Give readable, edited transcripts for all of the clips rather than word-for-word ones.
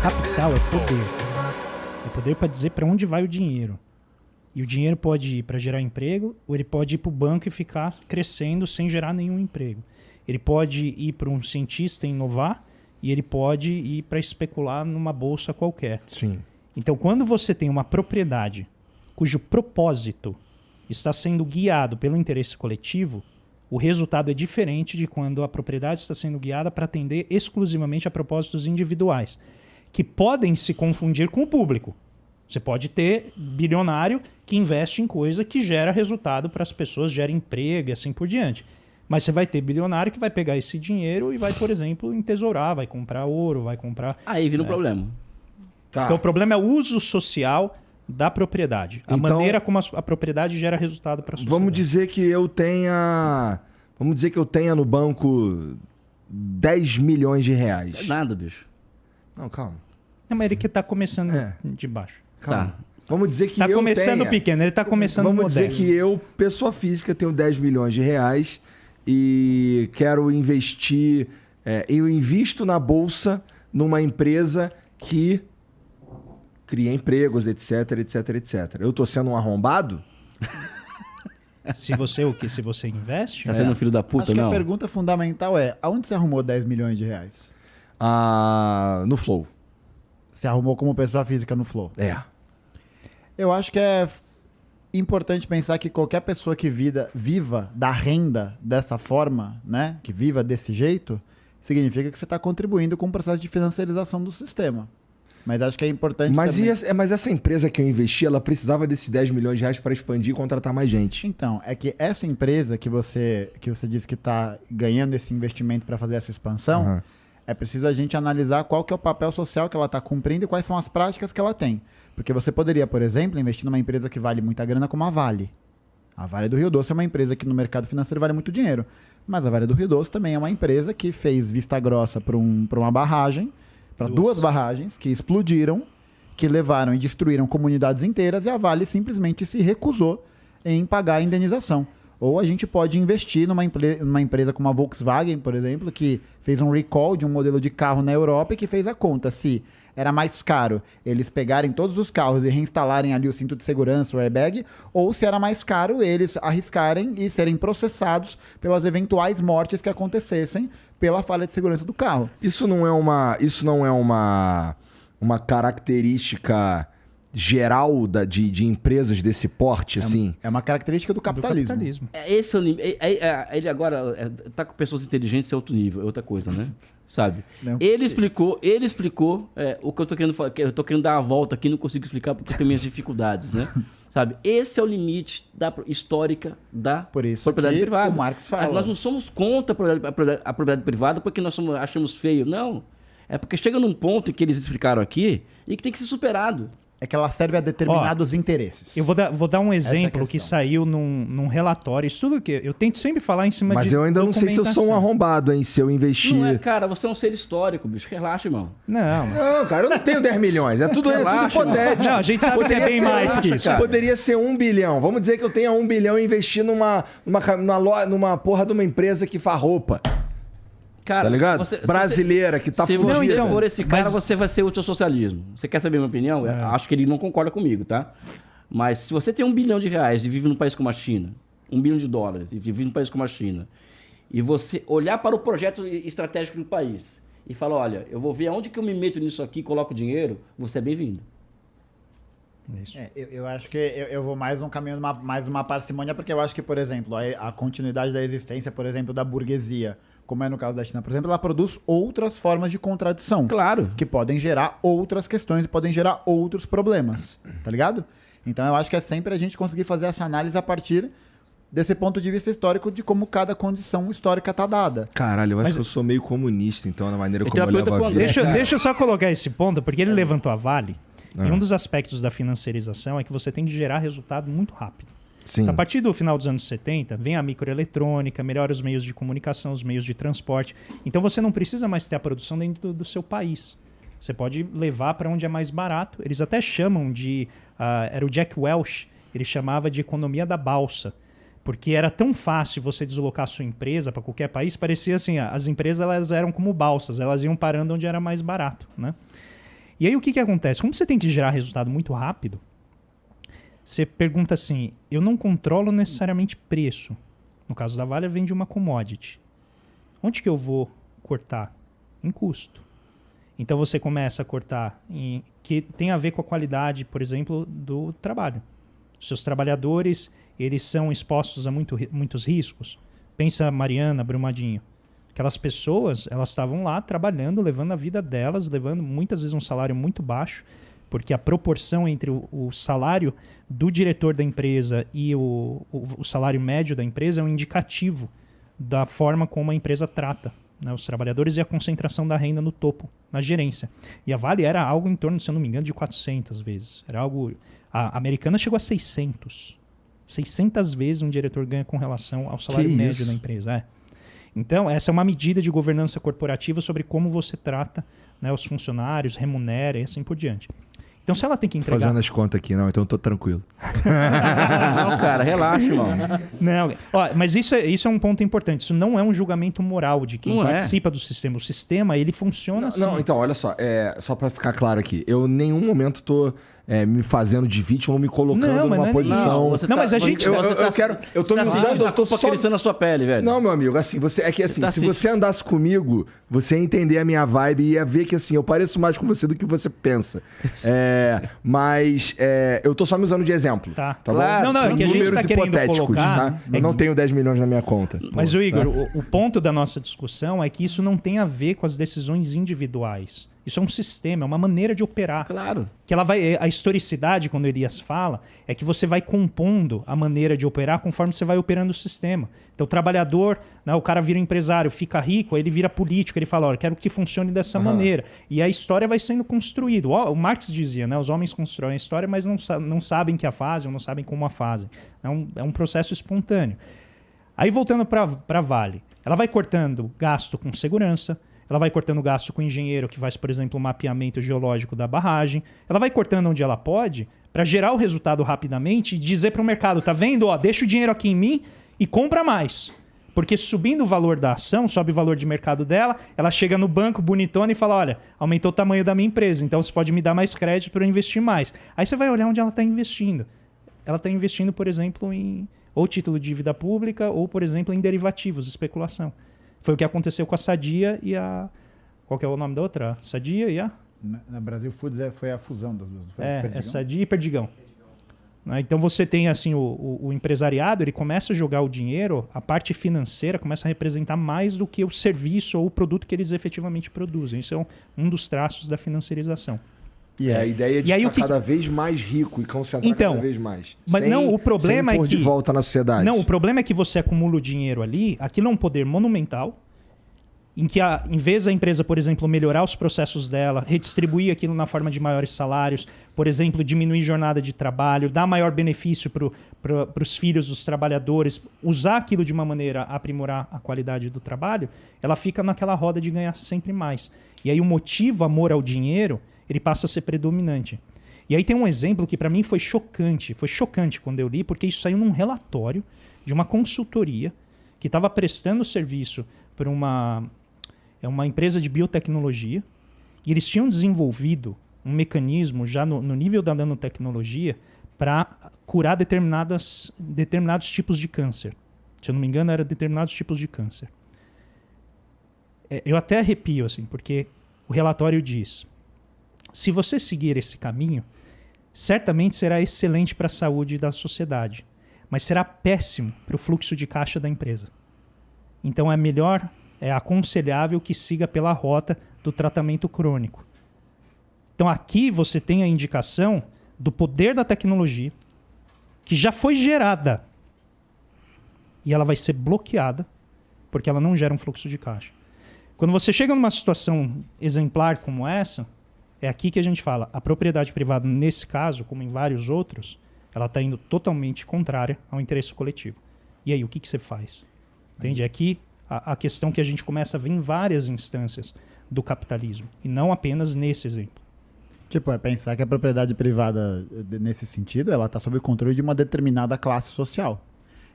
Capital é poder. É poder para dizer para onde vai o dinheiro. E o dinheiro pode ir para gerar emprego, ou ele pode ir para o banco e ficar crescendo sem gerar nenhum emprego. Ele pode ir para um cientista inovar, e ele pode ir para especular numa bolsa qualquer. Sim. Então, quando você tem uma propriedade cujo propósito está sendo guiado pelo interesse coletivo, o resultado é diferente de quando a propriedade está sendo guiada para atender exclusivamente a propósitos individuais, que podem se confundir com o público. Você pode ter bilionário que investe em coisa que gera resultado para as pessoas, gera emprego e assim por diante. Mas você vai ter bilionário que vai pegar esse dinheiro e vai, por exemplo, entesourar, vai comprar ouro, vai comprar... Aí vira um problema. Tá. Então o problema é o uso social da propriedade. A Então, maneira como a propriedade gera resultado para a sociedade. Vamos dizer que eu tenha no banco 10 milhões de reais. É nada, bicho. Não, calma. Não, mas ele que está começando É. de baixo. Calma. Tá. Vamos dizer que Está eu começando tenha... pequeno, ele está começando Vamos modesto. dizer que eu, pessoa física, tenho 10 milhões de reais e quero investir... eu invisto na bolsa numa empresa que cria empregos, etc, etc, etc. Eu tô sendo um arrombado? Se você o quê? Se você investe? Tá sendo um filho da puta, Acho que não? a pergunta fundamental é, aonde você arrumou 10 milhões de reais? No Flow. Você arrumou como pessoa física no Flow? É. Eu acho que é importante pensar que qualquer pessoa que viva da renda dessa forma, né, que viva desse jeito, significa que você está contribuindo com o processo de financiarização do sistema. Mas acho que é importante também... Mas essa empresa que eu investi, ela precisava desses 10 milhões de reais para expandir e contratar mais gente. Então, é que essa empresa que você disse que está ganhando esse investimento para fazer essa expansão, Uhum. é preciso a gente analisar qual que é o papel social que ela está cumprindo e quais são as práticas que ela tem. Porque você poderia, por exemplo, investir numa empresa que vale muita grana como a Vale. A Vale do Rio Doce é uma empresa que no mercado financeiro vale muito dinheiro. Mas a Vale do Rio Doce também é uma empresa que fez vista grossa para uma barragem, para duas barragens que explodiram, que levaram e destruíram comunidades inteiras e a Vale simplesmente se recusou em pagar a indenização. Ou a gente pode investir numa empresa como a Volkswagen, por exemplo, que fez um recall de um modelo de carro na Europa e que fez a conta. Se era mais caro eles pegarem todos os carros e reinstalarem ali o cinto de segurança, o airbag, ou se era mais caro eles arriscarem e serem processados pelas eventuais mortes que acontecessem pela falha de segurança do carro. Isso não é uma característica geral de empresas desse porte, assim? É uma característica do capitalismo. Esse é o nível. Ele agora tá com pessoas inteligentes, é outro nível, é outra coisa, né? Sabe? Não, Ele explicou o que eu tô querendo falar, que eu tô querendo dar uma volta aqui, não consigo explicar porque eu tenho minhas dificuldades, né? Sabe? Esse é o limite histórica da Por isso propriedade que privada. o Marx fala. Nós não somos contra a propriedade privada porque nós achamos feio, não. É porque chega num ponto que eles explicaram aqui e que tem que ser superado. É que ela serve a determinados interesses. Eu vou dar um exemplo Essa é a que saiu num relatório. Isso tudo que eu tento sempre falar em cima de Mas eu ainda não sei se eu sou um documentação. arrombado, hein? Se eu investir... Não é, cara, você é um ser histórico, bicho. Relaxa, irmão. Não, Não, cara, eu não tenho 10 milhões. É tudo Relaxa, hipotético. não, a gente sabe que é bem mais que isso. Poderia ser 1 bilhão. Vamos dizer que eu tenha 1 bilhão e investir numa porra de uma empresa que faz roupa. Cara, Tá ligado? Brasileira, que tá se fudida. você então, for esse cara, mas- você vai ser útil ao socialismo. Você quer saber a minha opinião? Eu acho que ele não concorda comigo, tá? Mas se você tem R$1 bilhão e vive num país como a China, $1 bilhão e vive num país como a China, e você olhar para o projeto estratégico do país e falar, olha, eu vou ver aonde que eu me meto nisso aqui, coloco dinheiro, você é bem-vindo. Isso. Eu acho que eu vou mais num caminho, mais numa parcimônia, porque eu acho que, por exemplo, a continuidade da existência, por exemplo, da burguesia, como é no caso da China, por exemplo, ela produz outras formas de contradição. Claro. Que podem gerar outras questões e podem gerar outros problemas, tá ligado? Então eu acho que é sempre a gente conseguir fazer essa análise a partir desse ponto de vista histórico de como cada condição histórica tá dada. Caralho, eu acho que eu sou meio comunista, então, na maneira Eu como tenho eu uma levo a pergunta vida. pro André. Deixa eu só colocar esse ponto, porque ele levantou a Vale. E um dos aspectos da financiarização é que você tem que gerar resultado muito rápido. Sim. A partir do final dos anos 70, vem a microeletrônica, melhora os meios de comunicação, os meios de transporte. Então você não precisa mais ter a produção dentro do seu país. Você pode levar para onde é mais barato. Eles até chamam de... era o Jack Welch, ele chamava de economia da balsa. Porque era tão fácil você deslocar a sua empresa para qualquer país, parecia assim, as empresas elas eram como balsas, elas iam parando onde era mais barato, né? E aí o que acontece? Como você tem que gerar resultado muito rápido, você pergunta assim, eu não controlo necessariamente preço. No caso da Vale, vende uma commodity. Onde que eu vou cortar? Em custo. Então você começa a cortar em que tem a ver com a qualidade, por exemplo, do trabalho. Os seus trabalhadores, eles são expostos a muitos riscos. Pensa Mariana, Brumadinho. Aquelas pessoas, elas estavam lá trabalhando, levando a vida delas, levando muitas vezes um salário muito baixo, porque a proporção entre o salário do diretor da empresa e o salário médio da empresa é um indicativo da forma como a empresa trata, né, os trabalhadores e a concentração da renda no topo, na gerência. E a Vale era algo em torno, se eu não me engano, de 400 vezes. Era algo... A americana chegou a 600. 600 vezes um diretor ganha com relação ao salário médio da empresa. Então, essa é uma medida de governança corporativa sobre como você trata, né, os funcionários, remunera e assim por diante. Então, se ela tem que entregar... Tô fazendo as contas aqui, não, então eu tô tranquilo. Não, cara, relaxa, irmão. Não, ó, mas isso é um ponto importante. Isso não é um julgamento moral de quem participa do sistema. O sistema, ele funciona assim. Não, então, olha só. Só pra ficar claro aqui. Eu em nenhum momento tô me fazendo de vítima ou me colocando numa posição... Mas a gente... Eu tô me usando... Eu tô só crescendo na sua pele, velho. Não, meu amigo, assim, se você andasse comigo, você ia entender a minha vibe e ia ver que, assim, eu pareço mais com você do que você pensa. Mas eu tô só me usando de exemplo. Tá claro. Bom? Não, é que a gente tá querendo colocar... Tá? Eu não tenho 10 milhões na minha conta. Mas, Igor, o ponto da nossa discussão é que isso não tem a ver com as decisões individuais. Isso é um sistema, é uma maneira de operar. Claro. Que a historicidade, quando Elias fala, é que você vai compondo a maneira de operar conforme você vai operando o sistema. Então, o trabalhador, né, o cara vira empresário, fica rico, aí ele vira político, ele fala, olha, quero que funcione dessa maneira. E a história vai sendo construída. O Marx dizia, né, os homens constroem a história, mas não sabem que a fazem, ou não sabem como a fazem. É um processo espontâneo. Aí, voltando para a Vale, ela vai cortando gasto com segurança, ela vai cortando gasto com o engenheiro que faz, por exemplo, o mapeamento geológico da barragem. Ela vai cortando onde ela pode para gerar o resultado rapidamente e dizer para o mercado, tá vendo? Ó, deixa o dinheiro aqui em mim e compra mais. Porque subindo o valor da ação, sobe o valor de mercado dela, ela chega no banco bonitona e fala, olha, aumentou o tamanho da minha empresa, então você pode me dar mais crédito para eu investir mais. Aí você vai olhar onde ela está investindo. Ela está investindo, por exemplo, em ou título de dívida pública ou, por exemplo, em derivativos, especulação. Foi o que aconteceu com a Sadia e a... Qual que é o nome da outra? Sadia e a... Na Brasil Foods foi a fusão das duas. É Sadia e Perdigão. Então você tem assim o empresariado, ele começa a jogar o dinheiro, a parte financeira começa a representar mais do que o serviço ou o produto que eles efetivamente produzem. Isso é um dos traços da financiarização. E a ideia de ficar cada vez mais rico e concentrar cada vez mais. Mas não, o problema é que... de volta na sociedade. Não, o problema é que você acumula o dinheiro ali, aquilo é um poder monumental, em que, em vez da empresa, por exemplo, melhorar os processos dela, redistribuir aquilo na forma de maiores salários, por exemplo, diminuir jornada de trabalho, dar maior benefício para os filhos dos trabalhadores, usar aquilo de uma maneira a aprimorar a qualidade do trabalho, ela fica naquela roda de ganhar sempre mais. E aí o motivo, amor ao dinheiro, ele passa a ser predominante. E aí tem um exemplo que para mim foi chocante quando eu li, porque isso saiu num relatório de uma consultoria que estava prestando serviço para uma empresa de biotecnologia, e eles tinham desenvolvido um mecanismo já no nível da nanotecnologia para curar determinados tipos de câncer. Se eu não me engano, eram determinados tipos de câncer. Eu até arrepio, assim, porque o relatório diz: se você seguir esse caminho, certamente será excelente para a saúde da sociedade, mas será péssimo para o fluxo de caixa da empresa. Então é aconselhável que siga pela rota do tratamento crônico. Então aqui você tem a indicação do poder da tecnologia, que já foi gerada, e ela vai ser bloqueada, porque ela não gera um fluxo de caixa. Quando você chega numa situação exemplar como essa, é aqui que a gente fala, a propriedade privada, nesse caso, como em vários outros, ela está indo totalmente contrária ao interesse coletivo. E aí, o que você faz? Entende? É aqui a questão que a gente começa a ver em várias instâncias do capitalismo, e não apenas nesse exemplo. Tipo, é pensar que a propriedade privada, nesse sentido, ela está sob o controle de uma determinada classe social.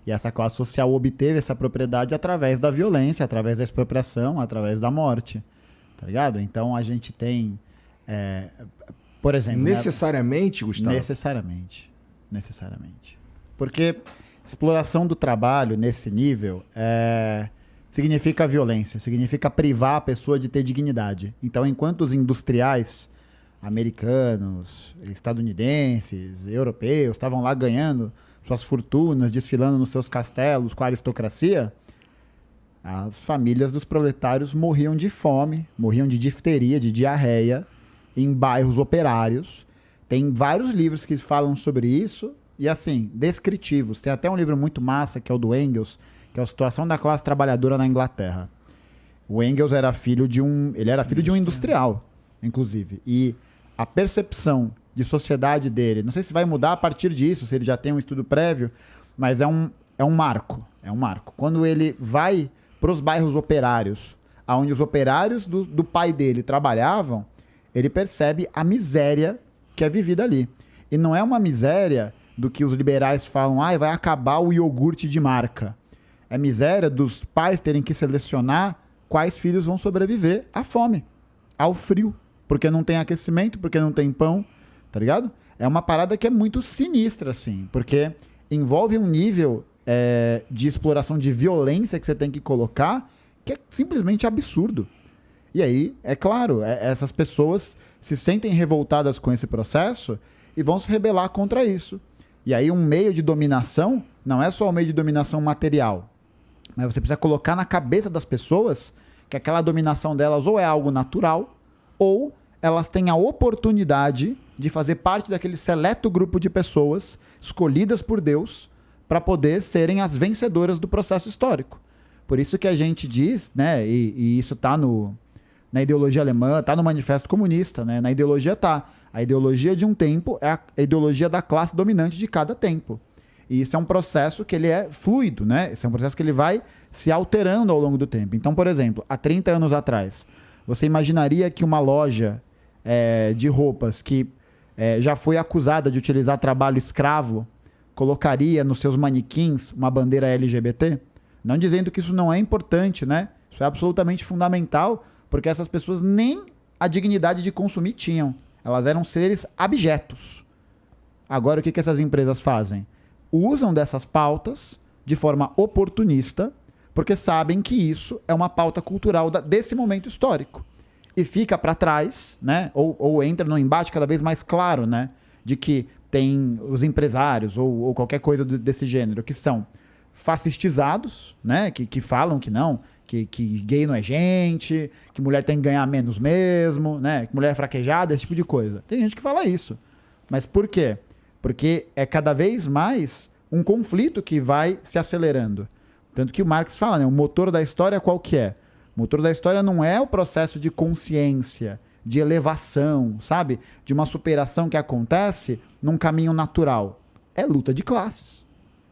E essa classe social obteve essa propriedade através da violência, através da expropriação, através da morte. Tá ligado? Então a gente tem Por exemplo... Necessariamente, Gustavo? Necessariamente. Porque exploração do trabalho nesse nível significa violência, significa privar a pessoa de ter dignidade. Então, enquanto os industriais americanos, estadunidenses, europeus estavam lá ganhando suas fortunas, desfilando nos seus castelos com a aristocracia, as famílias dos proletários morriam de fome, morriam de difteria, de diarreia, em bairros operários. Tem vários livros que falam sobre isso, e assim, descritivos. Tem até um livro muito massa, que é o do Engels, que é a situação da classe trabalhadora na Inglaterra. O Engels era filho de um industrial, inclusive. E a percepção de sociedade dele, não sei se vai mudar a partir disso, se ele já tem um estudo prévio, mas é um marco. É um marco. Quando ele vai para os bairros operários, onde os operários do pai dele trabalhavam, ele percebe a miséria que é vivida ali. E não é uma miséria do que os liberais falam, vai acabar o iogurte de marca. É miséria dos pais terem que selecionar quais filhos vão sobreviver à fome, ao frio, porque não tem aquecimento, porque não tem pão, tá ligado? É uma parada que é muito sinistra, assim, porque envolve um nível de exploração de violência que você tem que colocar que é simplesmente absurdo. E aí, é claro, essas pessoas se sentem revoltadas com esse processo e vão se rebelar contra isso. E aí um meio de dominação não é só um meio de dominação material, mas você precisa colocar na cabeça das pessoas que aquela dominação delas ou é algo natural, ou elas têm a oportunidade de fazer parte daquele seleto grupo de pessoas escolhidas por Deus para poder serem as vencedoras do processo histórico. Por isso que a gente diz, né, e isso está na ideologia alemã, está no Manifesto Comunista, né? Na ideologia tá. A ideologia de um tempo é a ideologia da classe dominante de cada tempo. E isso é um processo que ele é fluido, né? Esse é um processo que ele vai se alterando ao longo do tempo. Então, por exemplo, há 30 anos atrás, você imaginaria que uma loja de roupas que já foi acusada de utilizar trabalho escravo colocaria nos seus manequins uma bandeira LGBT? Não dizendo que isso não é importante, né? Isso é absolutamente fundamental, porque essas pessoas nem a dignidade de consumir tinham. Elas eram seres abjetos. Agora, o que essas empresas fazem? Usam dessas pautas de forma oportunista, porque sabem que isso é uma pauta cultural desse momento histórico. E fica para trás, né? Ou entra num embate cada vez mais claro, né? De que tem os empresários ou qualquer coisa desse gênero que são fascistizados, né? Que falam que não, que gay não é gente, que mulher tem que ganhar menos mesmo, né? Que mulher é fraquejada, esse tipo de coisa. Tem gente que fala isso. Mas por quê? Porque é cada vez mais um conflito que vai se acelerando. Tanto que o Marx fala, né? O motor da história qual que é? O motor da história não é o processo de consciência, de elevação, sabe? De uma superação que acontece num caminho natural. É luta de classes.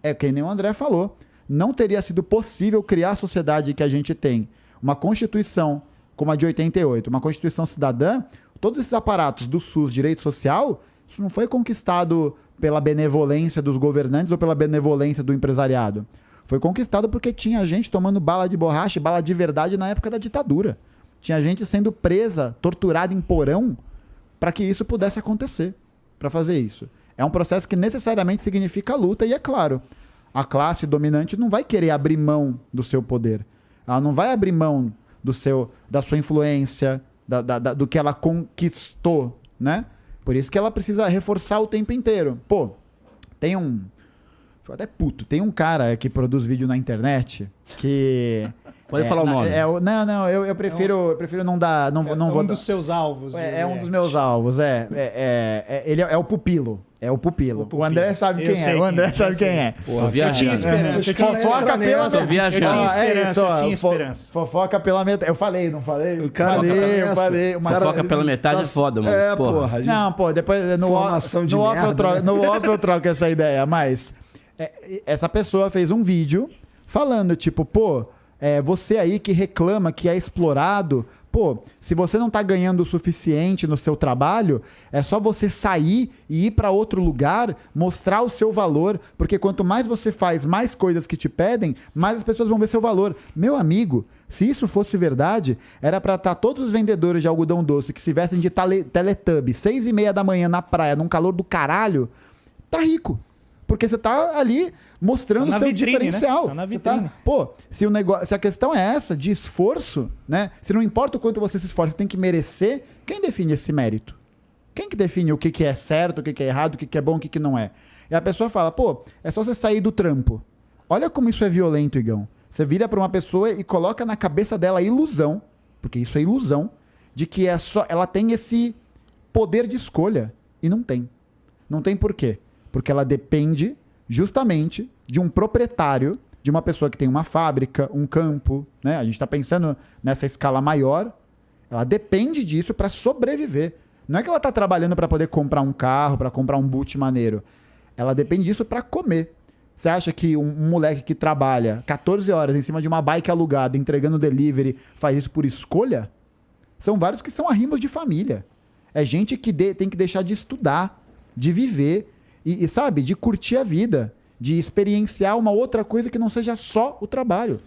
É que nem o André falou. Não teria sido possível criar a sociedade que a gente tem. Uma Constituição como a de 88, uma Constituição cidadã, todos esses aparatos do SUS, direito social, isso não foi conquistado pela benevolência dos governantes ou pela benevolência do empresariado. Foi conquistado porque tinha gente tomando bala de borracha, bala de verdade na época da ditadura. Tinha gente sendo presa, torturada em porão para que isso pudesse acontecer, para fazer isso. É um processo que necessariamente significa luta e, é claro, a classe dominante não vai querer abrir mão do seu poder. Ela não vai abrir mão da sua influência, do que ela conquistou, né? Por isso que ela precisa reforçar o tempo inteiro. Pô, tem um... Fico até puto. Tem um cara que produz vídeo na internet que... Pode falar o nome. Eu prefiro não dar... Não vou um dos seus alvos. É um dos meus alvos, ele é o Pupilo. É o Pupilo. O André sabe quem é. O André sabe quem é. Porra, eu tinha esperança. Fofoca pela metade. Eu tinha esperança. Fofoca pela metade. Eu falei, não falei? O cara falei. Fofoca pela metade é foda, mano. Porra. Não, pô, depois no off eu troco essa ideia, mas essa pessoa fez um vídeo falando, tipo, pô, Você aí que reclama que é explorado, pô, se você não tá ganhando o suficiente no seu trabalho, é só você sair e ir para outro lugar, mostrar o seu valor, porque quanto mais você faz mais coisas que te pedem, mais as pessoas vão ver seu valor. Meu amigo, se isso fosse verdade, era para estar todos os vendedores de algodão doce que se vestem de Teletubby, 6:30 da manhã na praia, num calor do caralho, tá rico. Porque você tá ali mostrando o seu vitrine, diferencial. Né? Tá na Você vitrine. pô, se a questão é essa, de esforço, né? Se não importa o quanto você se esforça, você tem que merecer, quem define esse mérito? Quem que define o que é certo, o que é errado, o que é bom, o que não é? E a pessoa fala, pô, é só você sair do trampo. Olha como isso é violento, Igão. Você vira pra uma pessoa e coloca na cabeça dela a ilusão, porque isso é ilusão, de que ela tem esse poder de escolha. E não tem. Não tem por quê? Porque ela depende justamente de um proprietário, de uma pessoa que tem uma fábrica, um campo, né? A gente está pensando nessa escala maior. Ela depende disso para sobreviver. Não é que ela está trabalhando para poder comprar um carro, para comprar um boot maneiro. Ela depende disso para comer. Você acha que um moleque que trabalha 14 horas em cima de uma bike alugada, entregando delivery, faz isso por escolha? São vários que são arrimos de família. É gente que tem que deixar de estudar, de viver e, sabe, de curtir a vida, de experienciar uma outra coisa que não seja só o trabalho.